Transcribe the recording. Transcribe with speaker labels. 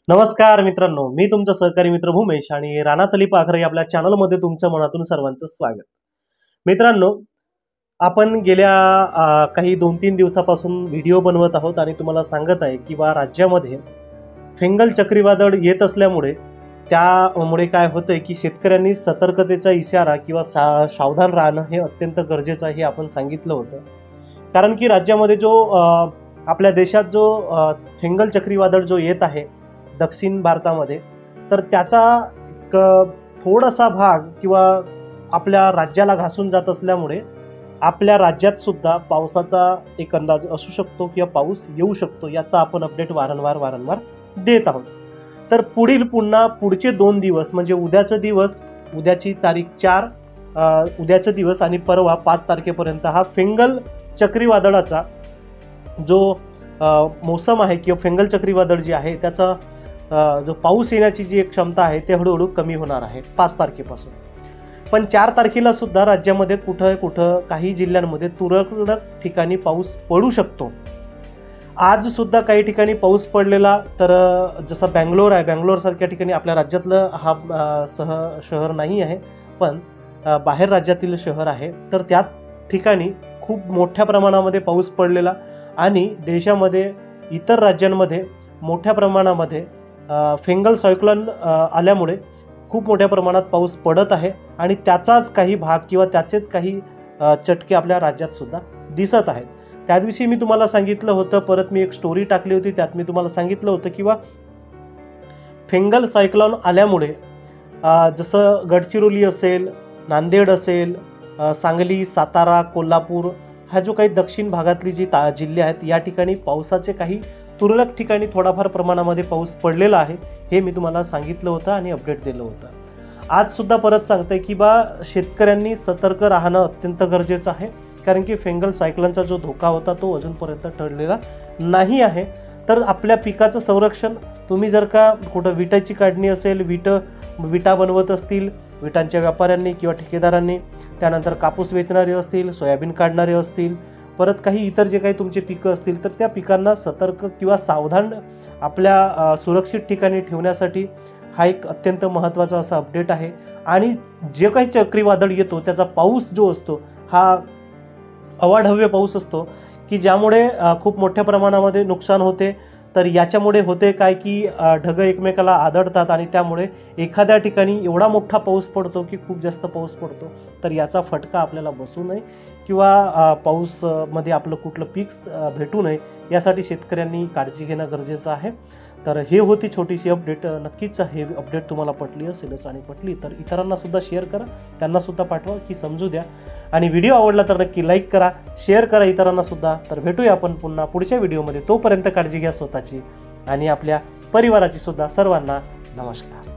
Speaker 1: नमस्कार मित्रांनो, मी तुमचा सहकारी मित्र भूमेश आणि रानातली पाखरे आपल्या चॅनलमध्ये तुमचं मनातून सर्वांचं स्वागत. मित्रांनो, आपण गेल्या काही 2-3 दिवसापासून व्हिडिओ बनवत आहोत आणि तुम्हाला सांगत आहे की राज्यामध्ये फेंगल चक्रीवादळ येत असल्यामुळे त्यामुळे काय होतंय की शेतकऱ्यांनी सतर्कतेचा इशारा किंवा सावधान राहणं हे अत्यंत गरजेचं आहे हे आपण सांगितलं होतं. कारण की राज्यामध्ये जो आपल्या देशात जो फेंगल चक्रीवादळ जो येत आहे दक्षिण भारतामध्ये, तर त्याचा थोडासा भाग किंवा आपल्या राज्याला घासून जात असल्यामुळे आपल्या राज्यात सुद्धा पावसाचा एक अंदाज असू शकतो किंवा पाऊस येऊ शकतो, याचा आपण अपडेट वारंवार देत आहोत. तर पुढचे 2 दिवस म्हणजे उद्याची तारीख 4, उद्याचा दिवस आणि परवा 5 तारखेपर्यंत हा फेंगल चक्रीवादळाचा जो मोसम आहे किंवा फेंगल चक्रीवादळ जे आहे त्याचा जो पाऊस येण्याची जी एक क्षमता आहे ते हळूहळू कमी होणार आहे 5 तारखेपासून. पण 4 तारखेला सुद्धा राज्यामध्ये कुठं काही जिल्ह्यांमध्ये तुरळक ठिकाणी पाऊस पडू शकतो. आज सुद्धा काही ठिकाणी पाऊस पडलेला, तर जसं बँगलोर सारख्या ठिकाणी आपल्या राज्यातलं हा शहर नाही आहे, पण बाहेर राज्यातील शहर आहे. तर त्या ठिकाणी खूप मोठ्या प्रमाणामध्ये पाऊस पडलेला आणि देशामध्ये इतर राज्यांमध्ये मोठ्या प्रमाणामध्ये फेंगल सायक्लोन आल्यामुळे खूप मोठ्या प्रमाणात पाऊस पडत आहे आणि त्याचाच काही भाग किंवा त्याचेच काही चटके आपल्या राज्यात सुद्धा दिसत आहेत. त्या दिवशी मी तुम्हाला सांगितलं होतं, परत मी एक स्टोरी टाकली होती, त्यात मी तुम्हाला सांगितलं होतं की फेंगल सायक्लोन आल्यामुळे जसं गडचिरोली असेल, नांदेड असेल, सांगली, सातारा, कोल्हापूर हा जो काही दक्षिण भागातली जी जिल्हे आहेत या ठिकाणी पावसाचे काही तुरळक ठिकाणी थोडाफार प्रमाणामध्ये पाऊस पडलेला आहे, हे मी तुम्हाला सांगितलं होतं आणि अपडेट दिलं होतं. आज सुद्धा परत सांगते की शेतकऱ्यांनी सतर्क राहणं अत्यंत गरजेचं आहे, कारण की फेंगल सायक्लोनचा जो धोका होता तो अजूनपर्यंत टळलेला नाही आहे. तर आपल्या पिकाचं संरक्षण तुम्ही जर का कुठं विटाची काढणी असेल, विटा बनवत असतील विटांच्या व्यापाऱ्यांनी किंवा ठेकेदारांनी, त्यानंतर कापूस वेचणारे असतील, सोयाबीन काढणारे असतील, परत काही इतर जे काही तुमचे पिकं असतील, तर त्या पिकांना सतर्क किंवा सावधान आपल्या सुरक्षित ठिकाणी ठेवण्यासाठी हा एक अत्यंत महत्त्वाचा असा अपडेट आहे. आणि जे काही चक्रीवादळ येतो त्याचा पाऊस जो असतो हा अवाढव्य पाऊस असतो की ज्यामुळे खूप मोठ्या प्रमाणामध्ये नुकसान होते. तर याच्यामुळे होते काय की ढग एकमेकाला आदळतात आणि त्यामुळे एखाद्या ठिकाणी एवढा मोठा पाऊस पडतो की खूप जास्त पाऊस पडतो. तर याचा फटका आपल्याला बसू नये किंवा पाऊसमध्ये आपलं कुठलं पीक भेटू नये, यासाठी शेतकऱ्यांनी काळजी घेणं गरजेचं आहे. तर हे होती छोटीशी अपडेट. नक्कीच हे अपडेट तुम्हाला पटली असेलच आणि पटली तर इतरांना सुद्धा शेअर करा, त्यांना सुद्धा पाठवा की समजू द्या. आणि व्हिडिओ आवडला तर नक्की लाईक करा, शेअर करा इतरांना सुद्धा. तर भेटूया आपण पुन्हा पुढच्या व्हिडिओमध्ये. तोपर्यंत काळजी घ्या स्वतःची आणि आपल्या परिवाराची सुद्धा. सर्वांना नमस्कार.